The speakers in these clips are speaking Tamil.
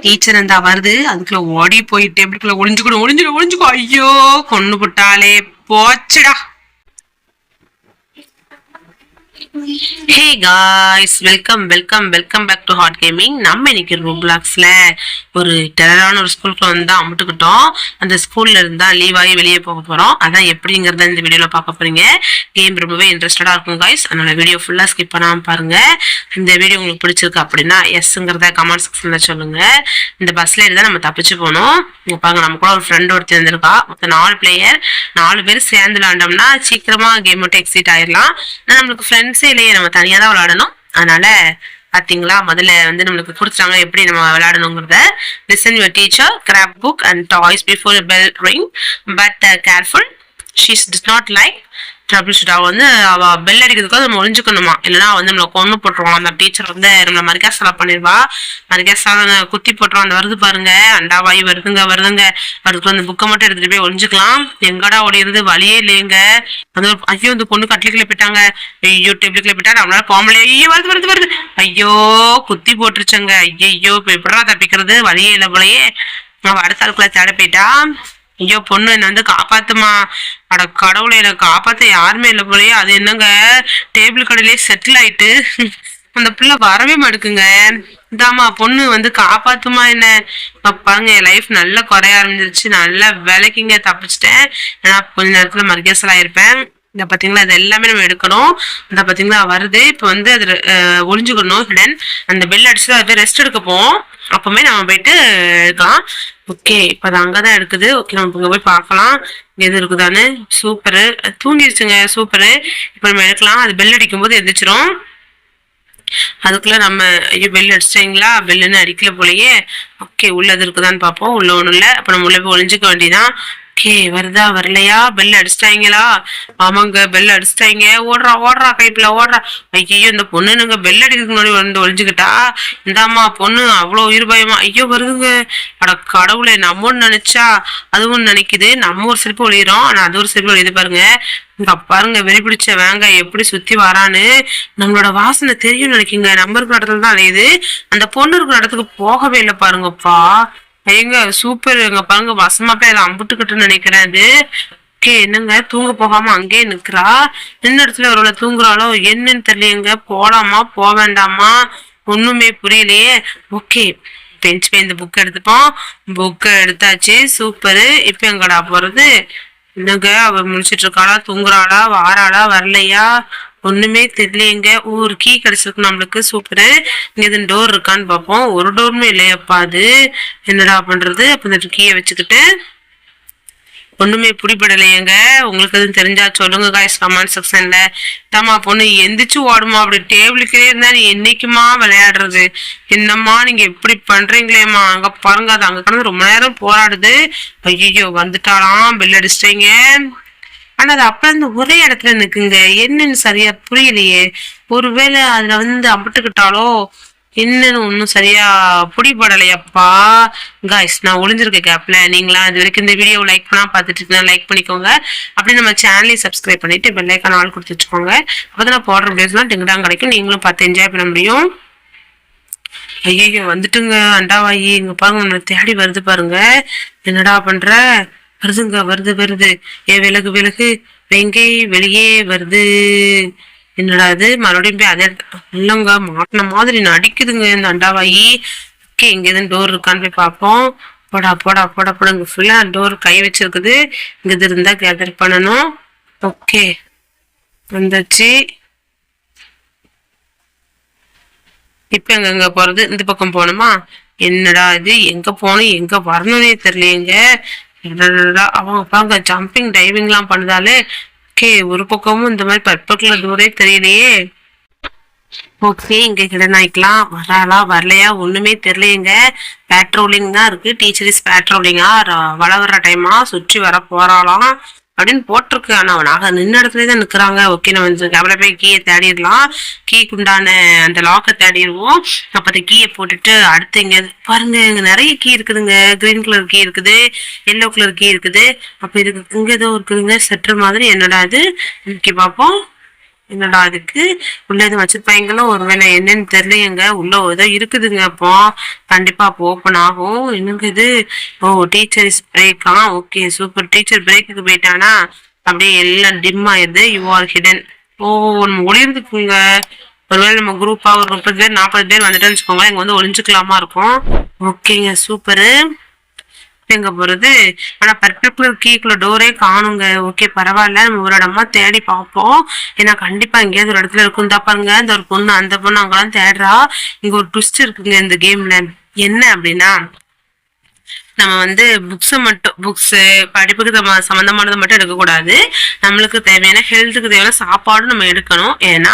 டீச்சர் இருந்தா வருது, அதுக்குள்ள ஓடி போய் டேபிளுக்குள்ள ஒளிஞ்சுக்கோ. ஐயோ கொன்னு போட்டாலே, போச்சுடா. Hey guys, welcome welcome welcome back to Hot Gaming. நம்ம இன்னைக்கு ரோப்ளாக்ஸ்ல ஒரு டெரரான ஒரு ஸ்கூலுக்கு வந்து அமுட்டுக்கிட்டோம். அந்த ஸ்கூல்ல இருந்தா லீவ் ஆகி வெளியே போக போறோம். அதான் எப்படிங்கறத இந்த வீடியோல பார்க்க போறீங்க. கேம் ரொம்பவே இன்ட்ரெஸ்டடா இருக்கும் காய்ஸ். அதனால வீடியோ ஃபுல்லா ஸ்கிப் பண்ணாம பாருங்க. இந்த வீடியோ உங்களுக்கு பிடிச்சிருக்கு அப்படின்னா எஸ்ங்கிறத கமெண்ட் செக்ஷன்ல சொல்லுங்க. இந்த பஸ்ல இருந்தா நம்ம தப்பிச்சு போனோம். இங்க பாருங்க, நம்ம கூட ஒரு ஃப்ரெண்ட் ஒருத்தி வந்திருக்கா. மொத்தம் 4 பிளேயர், 4 பேர் சேர்ந்து விளையாண்டோம்னா சீக்கிரமா கேம் விட்டு எக்ஸிட் ஆயிடலாம். நம்மளுக்கு ஃப்ரெண்ட்ஸே இல்லையே, நம்ம தனியா தான் விளையாடணும். அதனால பாத்தீங்களா, முதல்ல வந்து நம்மளுக்கு கொடுத்துட்டாங்க எப்படி நம்ம விளையாடணுங்கிறத. Listen your teacher, grab book and toys before bell ring, but careful, she does not like trouble shoot. அவ வந்து அவ பெல் அடிக்கிறதுக்காக நம்ம ஒழிஞ்சுக்கணுமா, இல்லைன்னா வந்து நம்மளை கொண்டு போட்டுருவோம். அந்த டீச்சர் வந்து நம்மளை மரிக்காசலா பண்ணிடுவா. மரிக்காசலா குத்தி போட்டுருவோம். அந்த வருது பாருங்க, அண்டாவாயி வருதுங்க. அதுக்கு அந்த புக்கை மட்டும் எடுத்துட்டு போய் ஒழிஞ்சுக்கலாம். எங்கடா ஓடிடுது, வழியே இல்லையங்க. அந்த ஐயோ, இந்த பொண்ணு கட்டிலுக்குள்ள போயிட்டாங்க. ஐயோ டேபிளுக்குள்ள போயிட்டா, நம்மளால போமலே. ஐயோ வருது. ஐயோ குத்தி போட்டுருச்சங்க. ஐயோ இப்ப எப்படா தப்பிக்கிறது, வழியே இல்லை போலயே. அவன் அடுத்த ஆளுக்குள்ள தேட போயிட்டா. ஐயோ பொண்ணு என்ன வந்து காப்பாத்துமா. அட கடவுளை, என்ன காப்பாத்த யாருமே இல்லை போலயே. அது என்னங்க, டேபிள் கடையிலே செட்டில் ஆயிட்டு அந்த பிள்ளை வரவே மாட்டுக்குங்க. இதாமா பொண்ணு வந்து காப்பாத்துமா என்ன. பாருங்க, என் லைஃப் நல்லா குறைய ஆரம்பிச்சிருச்சு. நல்லா விலைக்குங்க தப்பிச்சிட்டேன். ஏன்னா கொஞ்ச நேரத்துல மர்கேசல் ஆயிருப்பேன். இந்த பாத்தீங்களா, இது எல்லாமே நம்ம எடுக்கணும். இந்த பாத்தீங்களா வருது. இப்ப வந்து அது ஒளிஞ்சுக்கணும். தென் அந்த பெல் அடிச்சுட்டு அது ரெஸ்ட் எடுக்க போவோம். அப்பவுமே நம்ம போயிட்டு எடுக்கலாம். ஓகே, இப்ப அது அங்கதான் இருக்குது. ஓகே, நம்ம இங்க போய் பார்க்கலாம் எது இருக்குதான்னு. சூப்பரு, தூங்கிருச்சுங்க. சூப்பரு. இப்ப நம்ம எடுக்கலாம். அது பெல் அடிக்கும் போது எந்திரிச்சிரும். அதுக்குள்ள நம்ம ஐயோ பெல் அடிச்சிட்டீங்களா, பெல்லுன்னு அடிக்கல போலயே. ஓகே, உள்ளது இருக்குதான்னு பார்ப்போம். உள்ள ஒண்ணும் இல்லை. அப்ப நம்ம உள்ள போய் ஒளிஞ்சுக்க வேண்டியதான். ஓகே, வருதா வரலையா, பெல் அடிச்சிட்டாங்களா? ஆமாங்க, பெல் அடிச்சிட்டாங்க. ஓடுறா கைப்புல ஓடுறா. ஐயோ இந்த பொண்ணுங்க பெல் அடிக்கிறதுக்கு முன்னாடி வந்து ஒளிஞ்சுக்கிட்டா. இந்தாமா பொண்ணு அவ்வளோ உயிர் பயமா. ஐயோ வருதுங்க. அட கடவுளை, நம்ம ஒண்ணு நினைச்சா அதுவும் நினைக்குது. நம்ம ஒரு சிரிப்பு ஒளியிறோம், ஆனா அது ஒரு சிரிப்பு ஒளியுது பாருங்க. இங்க பாருங்க, வெறி பிடிச்ச வேங்க எப்படி சுத்தி வரான்னு. நம்மளோட வாசனை தெரியும் நினைக்குங்க. நம்ம இருக்கிற இடத்துல தான் அலையுது. அந்த பொண்ணு இருக்கிற இடத்துக்கு போகவே இல்லை பாருங்கப்பா. எங்க சூப்பர். எங்க பாருங்க, வசமா போய் அதை அம்புட்டுக்கிட்டுன்னு நினைக்கிறேன். அது ஓகே, என்னங்க தூங்க போகாம அங்கேயே நிக்கிறா. நின்ன இடத்துல ஒருவேளை தூங்குறாளோ என்னன்னு தெரியலையங்க. போலாமா போக வேண்டாமா ஒண்ணுமே புரியலையே. ஓகே, பெஞ்ச் போய் இந்த புக் எடுத்துப்போம். புக்கை எடுத்தாச்சு. சூப்பரு. இப்ப எங்கடா போறது. என்னங்க, அவ முடிச்சிட்டு இருக்காளா, தூங்குறாளா, வாராளா, வரலையா ஒண்ணுமே தெரியலையங்க. ஒரு கீ கிடைச்சிருக்கு நம்மளுக்கு. சூப்பரு. இங்க எதுவும் டோர் இருக்கான்னு பார்ப்போம். ஒரு டோருமே இல்லையாப்பா. அது என்னடா பண்றது. அப்ப இந்த கீயை வச்சுக்கிட்டு ஒண்ணுமே பிடிபடலையங்க. உங்களுக்கு எதுவும் தெரிஞ்சா சொல்லுங்க காய்ஸ் கமெண்ட் செக்ஷன்ல. தாமா பொண்ணு எந்திரிச்சு ஓடுமா. அப்படி டேபிளுக்கே இருந்தா நீ என்னைக்குமா விளையாடுறது. என்னம்மா நீங்க எப்படி பண்றீங்களேம்மா. அங்க பாருங்க, அது அங்க கடந்து ரொம்ப நேரம் போராடுது. ஐயோ வந்துட்டாலாம், பெல் அடிச்சிட்டீங்க. ஆனா அது அப்ப இருந்து ஒரே இடத்துல நிக்குங்க. என்னன்னு சரியா புரியலையே. ஒருவேளை அதுல வந்து அம்பிட்டுக்கிட்டாலோ என்னன்னு ஒன்னும் சரியா பிடிபடலையப்பா. காய்ஸ், நான் ஒளிஞ்சிருக்க கேப்ல நீங்களா இது வரைக்கும் இந்த வீடியோ லைக் பண்ணா பாத்துட்டு இருக்கீங்க, லைக் பண்ணிக்கோங்க. அப்படி நம்ம சேனலையும் சப்ஸ்கிரைப் பண்ணிட்டு பெல்லைக்கான ஆள் கொடுத்து வச்சுக்கோங்க. அப்பதான் நான் போடுற வீடியோஸ்லாம் டிங்டாங் கிடைக்கும். நீங்களும் பார்த்து என்ஜாய் பண்ண முடியும். ஐயோ வந்துட்டுங்க அண்டாவாயி. இங்க பாருங்க, நம்மளை தேடி வருது பாருங்க. என்னடா பண்ற. வருது. ஏ விலகு வெங்கை வெளியே வருது. என்னடா இது, மறுபடியும் போய் அதே இல்லங்க, மாட்டின மாதிரி நடிக்குதுங்க இந்த அண்டாவாயி. ஓகே, இங்க எதுவும் டோர் இருக்கான்னு போய் பார்ப்போம். போடா இங்க ஃபுல்லா டோர் கை வச்சிருக்குது. இங்க இது இருந்தா கேதர் பண்ணணும். ஓகே வந்தாச்சு. இப்ப எங்க போறது. இந்த பக்கம் போகணுமா. என்னடா இது, எங்க போகணும் எங்க வரணும்னே தெரியலையங்க. அவங்க பாங்க ஜம்பிங் டைவிங் எல்லாம் பண்ணுதாலே. ஓகே, ஒரு பக்கமும் இந்த மாதிரி பர்பக்குலர் டோரே தெரியலையே. ஓகே, இங்க கிடநாய்க்கலாம். வராளா வரலையா ஒண்ணுமே தெரியலையங்க. பேட்ரோலிங் தான் இருக்கு. டீச்சர் இஸ் பேட்ரோலிங்கா, வர டைமா சுற்றி வர போறாளாம் அப்படின்னு போட்டிருக்கு. ஆனா நாங்க நின்ன இடத்துலதான் நிக்கிறாங்க. ஓகே, நம்ம கேமரா போய் கீயை தேடிடலாம். கீக்கு உண்டான அந்த லாக்கை தேடிடுவோம். அப்ப அந்த கீயை போட்டுட்டு அடுத்து இங்க பாருங்க, இங்க நிறைய கீ இருக்குதுங்க. கிரீன் கலர் கீ இருக்குது, எல்லோ கலர் கீ இருக்குது. அப்ப இங்க ஏதோ இருக்குதுங்க செட்டர் மாதிரி. என்னடா இது, இன்னைக்கு பார்ப்போம். என்னடா அதுக்கு உள்ள எதுவும் வச்சிருப்பாங்களோ, ஒருவேளை என்னன்னு தெரியலையேங்க. உள்ள ஏதோ இருக்குதுங்க. அப்போ கண்டிப்பா அப்போ ஓப்பன் ஆகும். என்னங்க இது? ஓ, டீச்சர் இஸ் பிரேக்கா? Okay super. டீச்சர் பிரேக்குக்கு போயிட்டானா அப்படியே எல்லாம் டிம் ஆயிருது. You are hidden. ஓ, நம்ம ஒளிர்ந்துக்குங்க. ஒருவேளை நம்ம குரூப்பா ஒரு 30 பேர் 40 பேர் வந்துட்டேன்னு வச்சுக்கோங்க, இங்க வந்து ஒளிஞ்சுக்கலாமா இருக்கும். ஓகேங்க சூப்பரு. எங்க போறது? ஆனா பர்டிகுலர் கீக்குள்ள டோரே காணுங்க. ஓகே பரவாயில்ல, நம்ம ஒரு இடமா தேடி பார்ப்போம். ஏன்னா கண்டிப்பா எங்கேயாவது ஒரு இடத்துல இருக்கும் தான் பாருங்க. இந்த ஒரு பொண்ணு, அந்த பொண்ணு அங்கெல்லாம் தேடுறா. இங்க ஒரு ட்விஸ்ட் இருக்குங்க இந்த கேம்ல. என்ன அப்படின்னா, நம்ம வந்து புக்ஸ் படிப்புக்கு சம்பந்தமானது மட்டும் எடுக்கக்கூடாது. நம்மளுக்கு தேவையான ஹெல்த்துக்கு தேவையான சாப்பாடும் நம்ம எடுக்கணும். ஏன்னா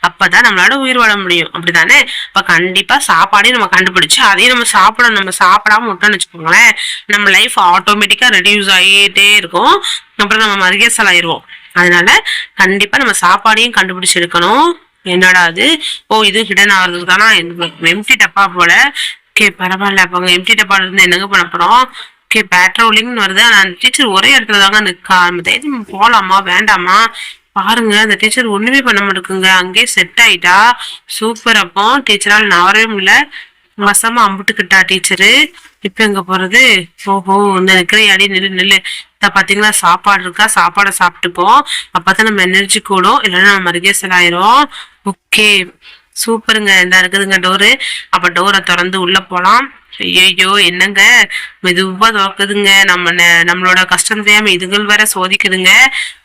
அப்பதான் நம்மளால உயிர் வாழ முடியும். அப்படித்தானே? இப்ப கண்டிப்பா சாப்பாடையும் நம்ம கண்டுபிடிச்சு அதையும் நம்ம சாப்பிடணும். நம்ம சாப்பிடாம விட்டோம்னு வச்சுக்கோங்களேன், நம்ம லைஃப் ஆட்டோமேட்டிக்கா ரெடியூஸ் ஆகிட்டே இருக்கும். அப்புறம் நம்ம மறுகேசல் ஆயிடுவோம். அதனால கண்டிப்பா நம்ம சாப்பாடையும் கண்டுபிடிச்சு எடுக்கணும். என்னடா அது? ஓ, இது ஹிடன் ஆகுறதுக்கு தானா? எம்டி டப்பா போல. ஓகே பரவாயில்ல. அப்ப அங்க எம்டி டப்பால இருந்து என்னங்க பண்ண போறோம்? ஓகே பேட்ரோலிங்னு வருது. ஆனா அந்த டீச்சர் ஒரே இடத்துல தாங்க நிக்கா. நம்ம தைரியம் போலாமா வேண்டாமா? பாருங்க, அந்த டீச்சர் ஒண்ணுமே பண்ண மாட்டேங்குங்க. அங்கேயே செட் ஆயிட்டா. சூப்பர். அப்போ டீச்சரால் நவரவே முடியல. வசமா அம்புட்டுக்கிட்டா டீச்சரு. இப்ப எங்க போறது? ஓஹோ, இந்த நிக்கிற அடி நில்லு நில்லு. பாத்தீங்களா, சாப்பாடு இருக்கா? சாப்பாடை சாப்பிட்டுப்போம். அப்பதான் நம்ம எனர்ஜி கூடும். இல்லைன்னா நம்ம மறுகேசல் ஆயிரும். ஓகே சூப்பருங்க. இந்த இருக்குதுங்க டோரு. அப்ப டோரை திறந்து உள்ள போலாம். ஐயோ என்னங்க, மெதுவா திறக்குதுங்க. நம்மளோட கஷ்டம் தெரியாம இதுகள் வேற சோதிக்குதுங்க.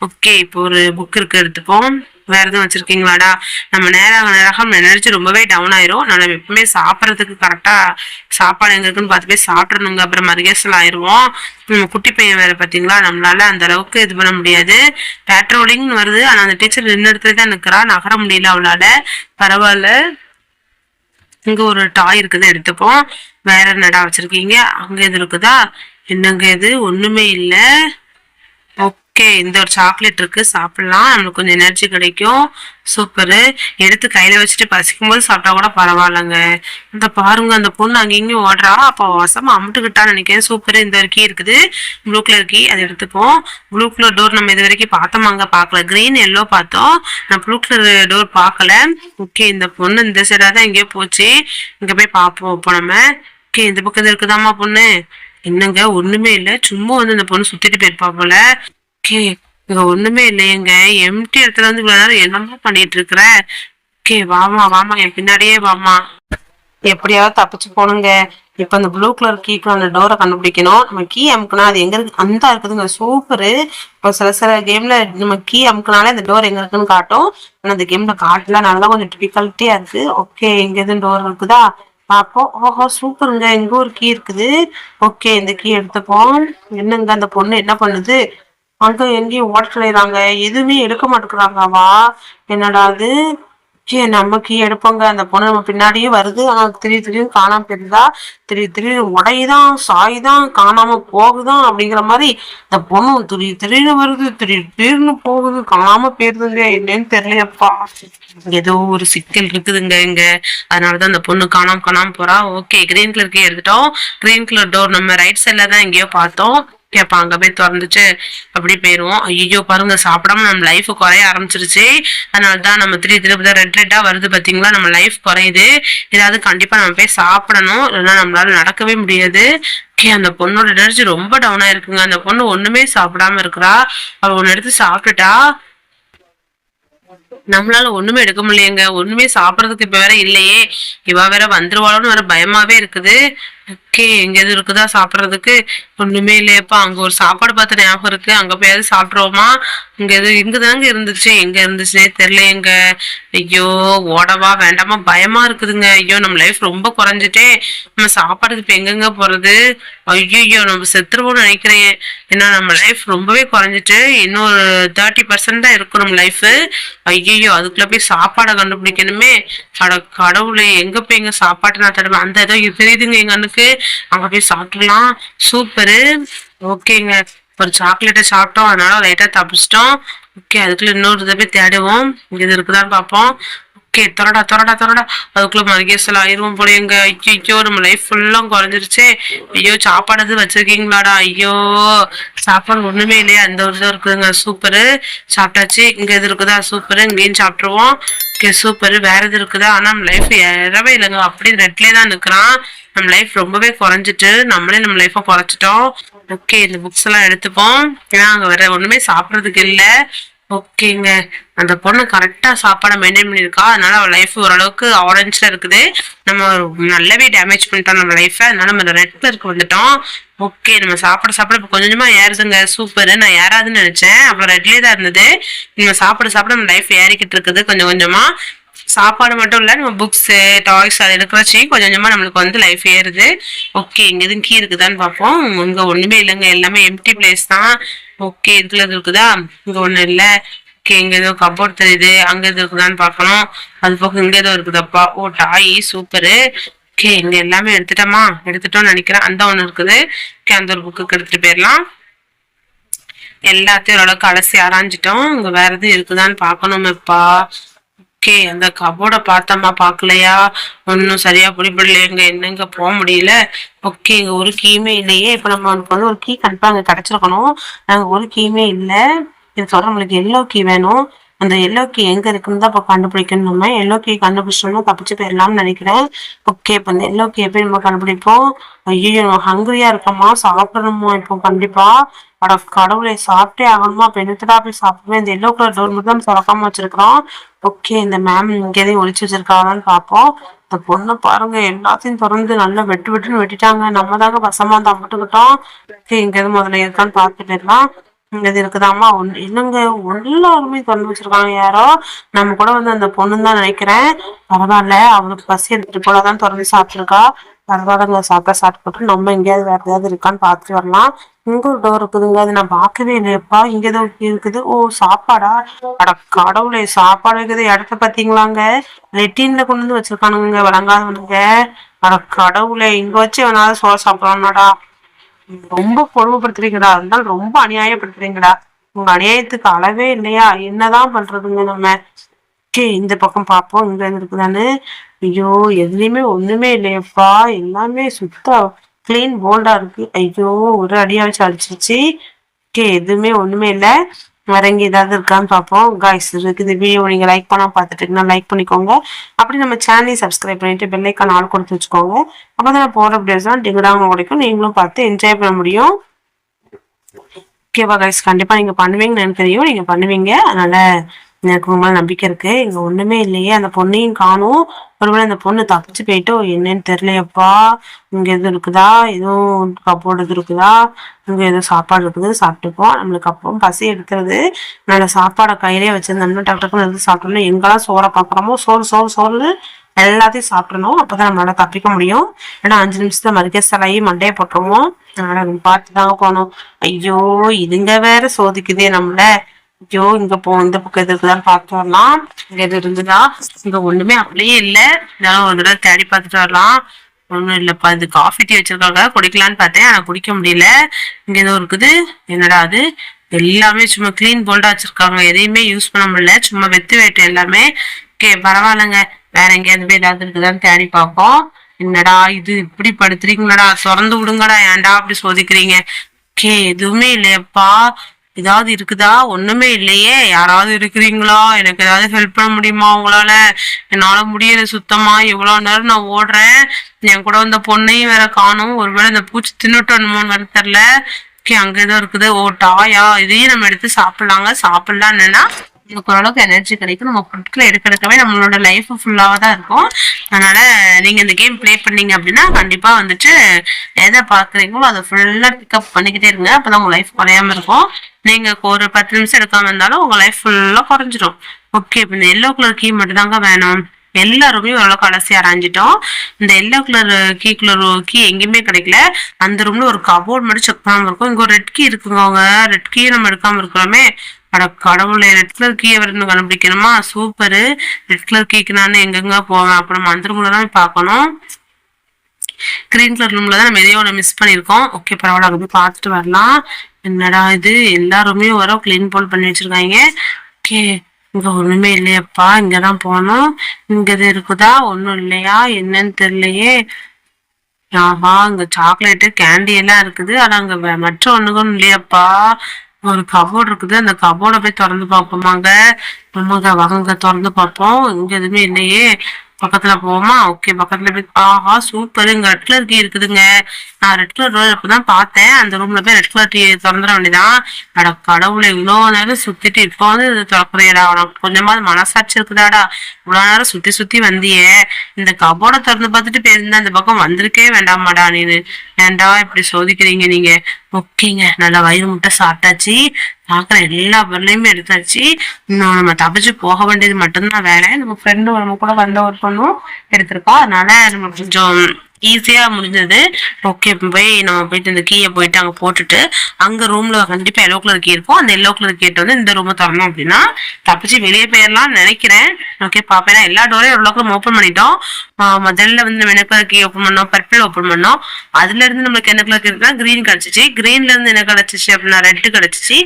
ஓகே, இப்போ ஒரு புக் இருக்கு, எடுத்துப்போம். வேற எதுவும் வச்சிருக்கீங்களாடா? நம்ம நேராக எனர்ஜி ரொம்பவே டவுன் ஆயிரும். நம்ம எப்பவுமே சாப்பிட்றதுக்கு கரெக்டா சாப்பாடு எங்க இருக்குன்னு பார்த்து போய் சாப்பிடணுங்க. அப்புறம் மறுகேசல் ஆயிடுவோம். நம்ம குட்டி பையன் வேற பாத்தீங்களா, நம்மளால அந்த அளவுக்கு இது பண்ண முடியாது. பேட்ரோலிங் வருது. ஆனா அந்த டீச்சர் நின்று இடத்துல தான் நிக்கிறா, நகர முடியல அவளால. பரவாயில்ல. இங்க ஒரு டாய் இருக்குது, எடுத்துப்போம். வேற என்னடா வச்சிருக்கீங்க? அங்க எது இருக்குதா? என்னங்க இது? ஒண்ணுமே இல்ல. ஓகே, இந்த ஒரு சாக்லேட் இருக்கு, சாப்பிடலாம். நம்மளுக்கு கொஞ்சம் எனர்ஜி கிடைக்கும். சூப்பரு. எடுத்து கையில வச்சுட்டு பசிக்கும் போது சாப்பிட்டா கூட பரவாயில்லங்க. இந்த பாருங்க, அந்த பொண்ணு அங்கேயும் ஓடுறா. அப்ப வசமா அமுட்டுக்கிட்டான்னு நினைக்கிறேன். சூப்பரு. இந்த ஒரு கீ இருக்குது, ப்ளூ கலர் கீ, அதை எடுத்துப்போம். ப்ளூ கலர் டோர் நம்ம இது வரைக்கும் பார்த்தோமாங்க? பார்க்கல. கிரீன் எல்லோ பார்த்தோம், நான் ப்ளூ கலர் டோர் பார்க்கல. ஓகே, இந்த பொண்ணு இந்த சைடா தான் எங்கேயோ போச்சு. இங்க போய் பார்ப்போம் இப்போ நம்ம. ஓகே, இந்த பக்கம் இருக்குதாமா பொண்ணு? என்னங்க ஒண்ணுமே இல்ல, சும்மா வந்து இந்த பொண்ணு சுத்திட்டு போயிருப்பா போல. ஓகே, இங்க ஒண்ணுமே இல்லையங்க. எம்டி இடத்துல வந்து இவ்வளவு நேரம் என்னமா பண்ணிட்டு இருக்கிற? ஓகே வாமா வாமா, என் பின்னாடியே வாமா. எப்படியாவது தப்பிச்சு போனுங்க. இப்ப அந்த ப்ளூ கலர் கீக்கு அந்த டோரை கண்டுபிடிக்கணும். நம்ம கீ அமுக்குனா அது எங்க இருக்கு? அந்த இருக்குதுங்க. சூப்பரு. இப்போ சில கேம்ல நம்ம கீ அமுக்குனாலே அந்த டோர் எங்க இருக்குன்னு காட்டும். ஆனா அந்த கேம்ல காட்டல, நல்லா கொஞ்சம் டிஃபிகல்ட்டியா இருக்கு. ஓகே, எங்க எதுவும் டோர் இருக்குதா பாப்போம். ஓஹோ சூப்பருங்க, இங்க ஒரு கீ இருக்குது. ஓகே, இந்த கீ எடுத்துப்போம். என்னங்க அந்த பொண்ணு என்ன பண்ணுது? அங்க எங்கேயும் ஓட்டலைறாங்க, எதுவுமே எடுக்க மாட்டேங்கிறாங்கவா? என்னடா அது? நம்ம கீ எடுப்போங்க. அந்த பொண்ணு நம்ம பின்னாடியே வருது. ஆனா திடீர்னு காணாம போயிருந்தா, திடீர்னு உடையுதான், சாயுதான், காணாம போகுதான் அப்படிங்கிற மாதிரி இந்த பொண்ணு திடீர்னு வருது, திடீர்னு போகுது, காணாம போயிருதுங்க. என்னன்னு தெரியலையப்பா. ஏதோ ஒரு சிக்கல் இருக்குதுங்க இங்க. அதனாலதான் அந்த பொண்ணு காணாம போறா. ஓகே, கிரீன் கலர் கீ எடுத்துட்டோம். கிரீன் கலர் டோர் நம்ம ரைட் சைட்ல தான் எங்கேயோ பார்த்தோம். கேப்பா, அங்க போய் திறந்துச்சு அப்படி போயிருவோம். ஐயோ பாருங்க, சாப்பிடாம நம்ம லைஃப் குறைய ஆரம்பிச்சிருச்சு. அதனாலதான் நம்ம திருப்பி ரெட் ரெட்டா வருது பாத்தீங்களா, நம்ம லைஃப் குறையுது. ஏதாவது கண்டிப்பா நம்ம போய் சாப்பிடணும், இல்லைன்னா நம்மளால நடக்கவே முடியாது. அந்த பொண்ணோட எனர்ஜி ரொம்ப டவுன் ஆயிருக்குங்க. அந்த பொண்ணு ஒண்ணுமே சாப்பிடாம இருக்கிறா. அவ ஒண்ணு எடுத்து சாப்பிட்டுட்டா. நம்மளால ஒண்ணுமே எடுக்க முடியலையேங்க. ஒண்ணுமே சாப்பிடறதுக்கு இப்ப வேற இல்லையே. இவ வேற வந்துருவாளோன்னு வேற பயமாவே இருக்குது. ஓகே, எங்க எது இருக்குதா சாப்பிடறதுக்கு? ஒண்ணுமே இல்லையப்பா. அங்க ஒரு சாப்பாடு பார்த்த ஞாபகம் இருக்கு, அங்க போயாவது சாப்பிடுவோமா? இங்க எது இங்கதாங்க இருந்துச்சு, எங்க இருந்துச்சுன்னே தெரியல எங்க. ஐயோ, ஓடவா வேண்டாமா பயமா இருக்குதுங்க. ஐயோ, நம்ம லைஃப் ரொம்ப குறைஞ்சிட்டே. நம்ம சாப்பாடுக்கு இப்ப எங்கெங்க போறது? ஐயோ, நம்ம செத்துருவோம்னு நினைக்கிறேன். ஏன்னா நம்ம லைஃப் ரொம்பவே குறைஞ்சிட்டு இன்னொரு 30% தான் இருக்கும் நம்ம லைஃப். ஐயோ, அதுக்குள்ள போய் சாப்பாடை கண்டுபிடிக்கணுமே. அட கடவுளே, எங்க போய் எங்க சாப்பாட்டு நான் தடுவேன். அந்த ஏதோ தெரியுதுங்க எங்க அண்ணுக்கு, அங்க போய் சாப்பிடலாம். சூப்பரு. ஓகேங்க, ஒரு சாக்லேட்டை சாப்பிட்டோம், அதனால லைட்டா தப்பிச்சிட்டோம். ஓகே, அதுக்குள்ள இன்னொரு இதை போய் தேடுவோம். இங்க இது இருக்குதான்னு பார்ப்போம். ஓகே, தொரடா தொரடா தொரடா. அதுக்குள்ள மதிகேசல் ஆயிரும் போல. எங்க ஐயோ, நம்ம லைஃப் ஃபுல்லா குறைஞ்சிருச்சே. ஐயோ, சாப்பாடு எதுவும் வச்சிருக்கீங்களாடா? ஐயோ, சாப்பாடு ஒண்ணுமே இல்லையா? அந்த ஒரு தான் இருக்குதுங்க. சூப்பரு, சாப்பிட்டாச்சு. இங்க எது இருக்குதா? சூப்பரு, இங்கேயும் சாப்பிட்டுருவோம். Okay, super. வேற எது இருக்குதா? ஆனா நம்ம லைஃப் ஏறவே இல்லைங்க, அப்படியே ரெட்லயே தான் நிக்கிறான். நம்ம லைஃப் ரொம்பவே குறைஞ்சிட்டு நம்மளே நம்ம லைஃப குறைச்சிட்டோம். ஓகே, இந்த புக்ஸ் எல்லாம் எடுத்துப்போம். ஏன்னா அங்க வேற ஒண்ணுமே சாப்பிடறதுக்கு இல்ல. ஓகேங்க, அந்த பொண்ணு கரெக்டா சாப்பாடை மெயின்டைன் பண்ணியிருக்கா. அதனால அவள் லைஃப் ஓரளவுக்கு ஆரஞ்சில் இருக்குது. நம்ம நல்லாவே டேமேஜ் பண்ணிட்டோம் நம்ம லைஃப்பை. அதனால நம்ம ரெட் கலருக்கு வந்துட்டோம். ஓகே, நம்ம சாப்பிட சாப்பிட இப்போ கொஞ்சம் கொஞ்சமா ஏறுதுங்க. சூப்பர். நான் ஏறாதுன்னு நினைச்சேன், அப்புறம் ரெட்லேயே தான் இருந்தது. நம்ம சாப்பிட சாப்பிட நம்ம லைஃப் ஏறிக்கிட்டு இருக்குது கொஞ்சம் கொஞ்சமா. சாப்பாடு மட்டும் இல்ல, நம்ம புக்ஸ் டாய்ஸ் அது இருக்கிறச்சி கொஞ்சம் கொஞ்சமா நம்மளுக்கு வந்து லைஃப் ஏறுது. ஓகே, இங்க எதுவும் கீ இருக்குதான்னு பார்ப்போம். இங்க ஒண்ணுமே இல்லைங்க, எல்லாமே எம்டி பிளேஸ் தான். ஓகே, இதுக்குள்ள இருக்குதா? இங்க ஒண்ணு இல்ல. ஓகே, இங்க ஏதோ கபோர்ட் தெரியுது, அங்க எது இருக்குதான்னு பார்க்கணும். அது பக்கம் இங்க ஏதோ இருக்குதப்பா. ஓ, டாய் சூப்பரு. ஓகே, இங்க எல்லாமே எடுத்துட்டோம்னு நினைக்கிறேன். அந்த ஒண்ணு இருக்குது. ஓகே, அந்த ஒரு புக்கு எடுத்துட்டு போயிடலாம். எல்லாத்தையும் ஓரளவுக்கு அலசி ஆராய்ஞ்சிட்டோம். இங்க வேற எதுவும் இருக்குதான்னு பார்க்கணுமேப்பா. ஓகே, அந்த கபோர்டை பார்த்தோமா பார்க்கலையா? ஒன்றும் சரியா பிடிபடலையேங்க, என்னங்க போக முடியல. ஓகே, இங்க ஒரு கீயுமே இல்லையே. இப்ப நம்ம வந்து ஒரு கீ கண்டிப்பா அங்க கிடைச்சிருக்கணும். நாங்க ஒரு கீயுமே இல்லை. இது சொல்ற நம்மளுக்கு எல்லோ கீ வேணும். அந்த எல்லோ கீ எங்க இருக்குன்னு தான் இப்ப கண்டுபிடிக்கணும். நம்ம எல்லோ கீ கண்டுபிடிச்சோம்னா தப்பிச்சு போயிடலாம்னு நினைக்கிறேன். ஓகே, இப்ப இந்த எல்லோ கீ எப்படி நம்ம கண்டுபிடிப்போம்? ஐயோ, நம்ம ஹங்கரியா இருக்கோமா? சாப்பிடணுமா இப்போ கண்டிப்பா? அட கடவுளை, சாப்பிட்டே ஆகணுமா? இப்ப என்னத்தடா போய் சாப்பிடுவேன்? இந்த எல்லோ கலர் டோர் மட்டும் தான் திறக்காம வச்சிருக்கிறோம். ஓகே, இந்த மேம் இங்க எதையும் ஒளிச்சு வச்சிருக்காங்கன்னு பார்ப்போம். இந்த பொண்ணு பாருங்க, எல்லாத்தையும் திறந்து நல்லா வெட்டு வெட்டுன்னு வெட்டிட்டாங்க. நம்ம தாங்க வசமா தம்பிட்டுக்கிட்டோம். ஓகே, இங்க எது முதல்ல இருக்கான்னு பார்த்துட்டு இருக்கலாம். இங்க இது இருக்குதாமா? என்னங்க, எல்லாருமே திறந்து வச்சிருக்காங்க. யாரோ நம்ம கூட வந்து அந்த பொண்ணுன்னு தான் நினைக்கிறேன். பரவாயில்ல, அவளுக்கு பசி எடுத்துட்டு போலதான் திறந்து சாப்பிட்டுருக்கா. பரவாயில்லங்க, சாப்பிட்டு நம்ம எங்கேயாவது வேற ஏதாவது இருக்கான்னு பார்த்துட்டு வரலாம். இங்க ஒரு டோர் இருக்குதுங்க, அது நான் பார்க்கவே இல்லையப்பா. இங்க ஏதோ இருக்குது. ஓ, சாப்பாடா? அட கடவுளே, சாப்பாடு இருக்குது. இடத்த பாத்தீங்களாங்க? லெட்டின்ல கொண்டு வந்து வச்சிருக்கானுங்க வழங்காதவனுங்க. அட கடவுளே, இங்க வச்சு அவனால சோறு சாப்பிடறானடா. ரொம்ப கொடுமைப்படுத்துறீங்கடா, அதனால ரொம்ப அநியாயப்படுத்துறீங்கடா. உங்க அநியாயத்துக்கு அளவே இல்லையா? என்னதான் பண்றதுங்க நம்ம? ஓகே, இந்த பக்கம் பார்ப்போம் இங்க இருக்குதானு. ஐயோ, எதுலயுமே ஒண்ணுமே இல்லையப்பா. எல்லாமே சுத்தா கிளீன் போல்டா இருக்கு. ஐயோ, ஒரு அடியா வச்சு அடிச்சிருச்சு. ஓகே, எதுவுமே ஒண்ணுமே இல்லை. வேற எங்க ஏதாவது இருக்கான்னு பார்ப்போம். காய்ஸ் இருக்குது. வீடியோ நீங்க லைக் பண்ணா பார்த்துட்டீங்கன்னா லைக் பண்ணிக்கோங்க. அப்படி நம்ம சேனலையும் சப்ஸ்கிரைப் பண்ணிட்டு பெல் ஐக்கான் ஆல் கொடுத்து வச்சுக்கோங்க. அப்பதான் நான் போற வீடியோஸ் தான் டிங்கடாக கிடைக்கும். நீங்களும் பார்த்து என்ஜாய் பண்ண முடியும். ஓகேவா கைஸ்? கண்டிப்பா நீங்க பண்ணுவீங்கன்னு எனக்கு தெரியும். நீங்க பண்ணுவீங்க, அதனால எனக்கு ரொம்ப நம்பிக்கை இருக்கு. இங்க ஒண்ணுமே இல்லையே, அந்த பொண்ணையும் காணும். ஒருவேளை அந்த பொண்ணு தப்பிச்சு போயிட்டோ என்னன்னு தெரியலையப்பா. இங்க எதுவும் இருக்குதா? எதுவும் கப்போர்டு எதுவும் இருக்குதா? இங்க ஏதோ சாப்பாடு இருக்குது, சாப்பிட்டுப்போம். நம்மளுக்கு அப்பவும் பசி எடுக்கிறது. நல்ல சாப்பாடை கையிலேயே வச்சிருந்தோம்னா டக்குன்னு எடுத்து சாப்பிட்டோம்னா எங்கெல்லாம் சோறை பாக்குறோமோ சோறு சோறு சோறு எல்லாத்தையும் சாப்பிடணும். அப்பதான் நம்மளால தப்பிக்க முடியும். ஏன்னா 5 நிமிஷத்துல மறுக்க சிலையை மண்டையை போட்டுருவோம். அதனால பார்த்துதாங்க போகணும். ஐயோ, இதுங்க வேற சோதிக்குதே நம்மள. ஐயோ, இங்க இந்த பக்கம் எது இருக்குதான்னு பார்த்து வரலாம். இங்க எது இருந்துதா? இங்க ஒண்ணுமே அப்படியே இல்ல. இதெல்லாம் ஒரு தடவை தேடி பார்த்துட்டு வரலாம். ஒண்ணும் இல்லப்பா. இது காஃபி டீ வச்சிருக்காங்க, குடிக்கலான்னு பார்த்தேன், ஆனா குடிக்க முடியல. இங்க ஏதோ இருக்குது. என்னடா அது? எல்லாமே சும்மா கிளீன் போல்டா வச்சிருக்காங்க, எதையுமே யூஸ் பண்ண முடியல. சும்மா வெத்து வேட்டு எல்லாமே. ஓகே, பரவாயில்லங்க. வேற எங்கேயாவது ஏதாவது இருக்குதான்னு தேடி பார்ப்போம். என்னடா இது, இப்படி படுத்துறீங்களடா? திறந்து விடுங்கடா, ஏன்டா அப்படி சோதிக்கிறீங்க? ஓகே, எதுவுமே இல்லையப்பா. ஏதாவது இருக்குதா? ஒண்ணுமே இல்லையே. யாராவது இருக்கிறீங்களா? எனக்கு ஏதாவது ஹெல்ப் பண்ண முடியுமா உங்களால? என்னால முடியல சுத்தமா. எவ்வளவு நேரம் நான் ஓடுறேன், என் கூட வந்த பொண்ணையும் வேற காணும். ஒருவேளை இந்த பூச்சி தின்னுட்டோன்னு வேற தெரியல. ஓகே, அங்க ஏதோ இருக்குது. ஓ, டாயா? இதையும் நம்ம எடுத்து சாப்பிடலாங்க. சாப்பிடலாம் என்னன்னா நமக்கு ஓரளவுக்கு எனர்ஜி கிடைக்கும். நம்ம பொருட்களை எடுக்கிறதுக்கவே நம்மளோட லைஃப் ஃபுல்லாக தான் இருக்கும். அதனால நீங்க இந்த கேம் பிளே பண்ணீங்க அப்படின்னா கண்டிப்பா வந்துட்டு எதை பாக்குறீங்களோ அதை ஃபுல்லா பிக்கப் பண்ணிக்கிட்டே இருங்க. அப்பதான் உங்க லைஃப் குறையாம இருக்கும். நீங்க ஒரு 10 நிமிஷம் எடுக்காம இருந்தாலும் உங்க லைஃப் ஃபுல்லா குறைஞ்சிடும். ஓகே, இப்ப இந்த எல்லோ கலர் கீ மட்டும் தாங்க வேணும். எல்லாருமே ஓரளவுக்கு அலசி ஆராய்ஞ்சிட்டோம். இந்த எல்லோ கலர் கீ எங்கேயுமே கிடைக்கல. அந்த ரூம்ல ஒரு கபோர்ட் மட்டும் செக் பண்ணாம இருக்கும். இங்க ஒரு ரெட் கீ இருக்குங்க. அவங்க ரெட் கீ நம்ம எடுக்காம இருக்கிறோமே. அட கடவுளை, ரெட் கலர் கீ வரணும் கண்டுபிடிக்கணுமா? சூப்பரு. ரெட் கலர் கீக்கு நான் எங்கெங்க போவேன்? அப்ப நம்ம அந்த ரூம்ல தான் பார்க்கணும். கிரீன் கலர் ரூம்ல தான் நம்ம எதையோ மிஸ் பண்ணிருக்கோம். ஓகே, பரவாயில்ல, அங்க போய் பார்த்துட்டு வரலாம். என்னடா இது, எல்லாருமே வர கிளீன் போல் பண்ணி வச்சிருக்காங்க. ஓகே, இங்க ஒண்ணுமே இல்லையப்பா, இங்கதான் போனோம். இங்க இது இருக்குதா, ஒண்ணும் இல்லையா, என்னன்னு தெரியலையே. ஆஹா, இங்க சாக்லேட்டு கேண்டி எல்லாம் இருக்குது. ஆனா அங்க மற்ற ஒண்ணுக்கும் இல்லையாப்பா. ஒரு கபோர்டு இருக்குது, அந்த கபோர்டை போய் திறந்து பார்ப்போமாங்க. ஆமாங்க, வாங்க திறந்து பார்ப்போம். இங்க எதுவுமே இல்லையே. பக்கத்துல போவோமா? ஓகே, பக்கத்துல போய் ஆஹா சூப்பர், இங்க ரெட் கலர் கீ இருக்குதுங்க. நான் ரெட் கலர் ரோல் இப்பதான் பார்த்தேன். அந்த ரூம்ல போய் ரெட் கலர் டீ திறந்துட வேண்டியதான். அட கடவுளை, இவ்வளவு நேரம் சுத்திட்டு இப்போ வந்து இது திறக்குறியடா, உனக்கு கொஞ்சமாவது மனசாட்சி இருக்குதாடா? இவ்வளவு நேரம் சுத்தி சுத்தி வந்தியே, இந்த கபோர்டை திறந்து பார்த்துட்டு போயிருந்தா இந்த பக்கம் வந்திருக்கே வேண்டாமாடா நீனு. ஏன்டா இப்படி சோதிக்கிறீங்க நீங்க? ஓகேங்க, நல்லா வயிறு முட்டை சாப்பிட்டாச்சு. பாக்குற எல்லா பொருளையுமே எடுத்தாச்சு. இன்னும் நம்ம தப்பிச்சு போக வேண்டியது மட்டும்தான் வேலை. நம்ம ஃப்ரெண்டு நம்ம கூட வந்த ஒரு பொண்ணும் எடுத்திருக்கோம், அதனால நம்ம கொஞ்சம் ஈஸியா முடிஞ்சது. ஓகே, நம்ம போயிட்டு இந்த கீயை போயிட்டு அங்க போட்டுட்டு, அங்க ரூம்ல கண்டிப்பா எல்லோ கலர் கீ இருக்கும். அந்த எல்லோ கலர் கேட்டு வந்து இந்த ரூமை தரணும் அப்படின்னா தப்பிச்சு வெளியே போயிடலாம்னு நினைக்கிறேன். ஓகே பாப்பேன். எல்லா டோரையும் எவ்வளோ ஓப்பன் பண்ணிட்டோம். முதல்ல வந்து நம்ம என்ன கலர் கீ ஓப்பன் பண்ணோம், பர்பிள் ஓப்பன் பண்ணோம். அதுல இருந்து நம்மளுக்கு என்ன கலர் இருக்குன்னா கிரீன் கிடைச்சிச்சு. கிரீன்ல இருந்து என்ன கிடைச்சிச்சு அப்படின்னா ரெட் கிடைச்சிச்சு.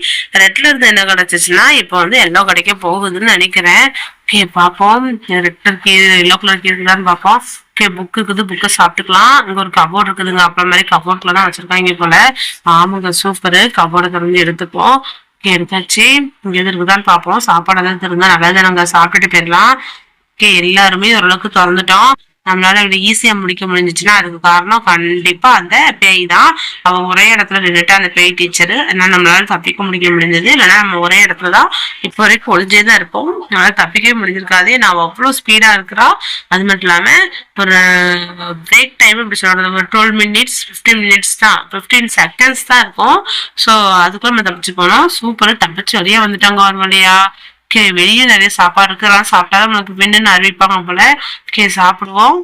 ரெட்ல இருந்து என்ன கிடைச்சிச்சுன்னா இப்போ வந்து எல்லோ கிடைக்க போகுதுன்னு நினைக்கிறேன். ஓகே பாப்போம், red colour key yellow colour key இருக்குதான்னு பார்ப்போம். ஓகே, புக் இருக்குது, புக்கை சாப்பிட்டுக்கலாம். இங்க ஒரு கபோர்ட் இருக்குதுங்க, அப்புறம் மாதிரி கபோர்ட்ல தான் வச்சிருக்காங்க போல. ஆமாங்க, சூப்பரு. கபோர்டை திறந்து எடுத்துப்போம். ஓகே, எடுத்தாச்சு. இங்க எது இருக்குதான்னு பார்ப்போம். சாப்பாடு எதாவது இருந்தா நல்லது, நாங்க சாப்பிட்டுட்டு போயிடலாம். ஓகே, எல்லாருமே ஓரளவுக்கு திறந்துட்டோம். நம்மளால இப்படி ஈஸியா முடிக்க முடிஞ்சிச்சுன்னா அதுக்கு காரணம் கண்டிப்பா அந்த பேய் தான். அவ ஒரே இடத்துல நின்றுட்டு அந்த பேய் டீச்சரு, அதனால நம்மளால தப்பிக்க முடிஞ்சது. இல்லைன்னா நம்ம ஒரே இடத்துலதான் இப்போ வரைக்கும் ஒளிஞ்சேதான் இருப்போம். அதனால தப்பிக்கவே முடிஞ்சிருக்காது. நான் அவ்வளவு ஸ்பீடா இருக்கிறா. அது மட்டும் இல்லாம ஒரு பிரேக் டைம் இப்படி சொல்றது ஒரு 12 மினிட்ஸ் 15 மினிட்ஸ் தான், 15 செகண்ட்ஸ் தான் இருக்கும். ஸோ அதுக்குள்ள நம்ம தப்பிச்சு போனோம். சூப்பரா தப்பிச்சு வெளியே வந்துட்டாங்க ஒரு வழியா. ஓகே, வெளியே நிறைய சாப்பாடு இருக்கு, அதெல்லாம் சாப்பிட்டாலும் நமக்கு வேணும்னு அறிவிப்பாங்க போல. ஓகே, சாப்பிடுவோம்.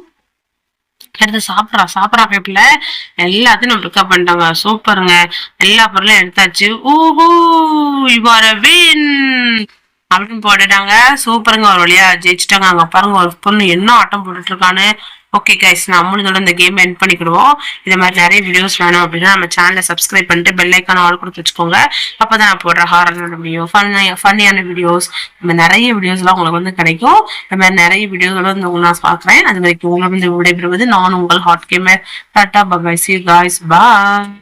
எடுத்து சாப்பிட்றா பேப்பில் எல்லாத்தையும் நம்ம பிக்கப் பண்ணிட்டாங்க. சூப்பருங்க, எல்லா பொருளும் எடுத்தாச்சு. ஊஹூ, யூ ஆர் எ வின் அப்படின்னு போட்டுட்டாங்க. சூப்பருங்க, ஒரு வழியா ஜெயிச்சுட்டாங்க. அங்க பாருங்க ஒரு பொண்ணு என்ன ஆட்டம் போட்டுட்டு இருக்கான்னு. ஓகே கைஸ், நம்மளோட இந்த கேம் எண்ட் பண்ணிக்கிடுவோம். இதே மாதிரி நிறைய வீடியோஸ் வேணும் அப்படின்னா நம்ம சேனலை சப்ஸ்கிரைப் பண்ணிட்டு பெல் ஐக்கான ஆல் கொடுத்து வச்சுக்கோங்க. அப்பதான் நான் போடுற ஹாரரான வீடியோ, ஃபன்னியான வீடியோஸ், நம்ம நிறைய வீடியோஸ் எல்லாம் உங்களுக்கு வந்து கிடைக்கும். இந்த மாதிரி நிறைய வீடியோஸ் வந்து உங்களுக்கு நான் பாக்குறேன். அது வரைக்கும் உங்களுக்கு வந்து விடைபெறுவது நான் உங்கள் Hot Gamer. Tata bye, see you guys, bye.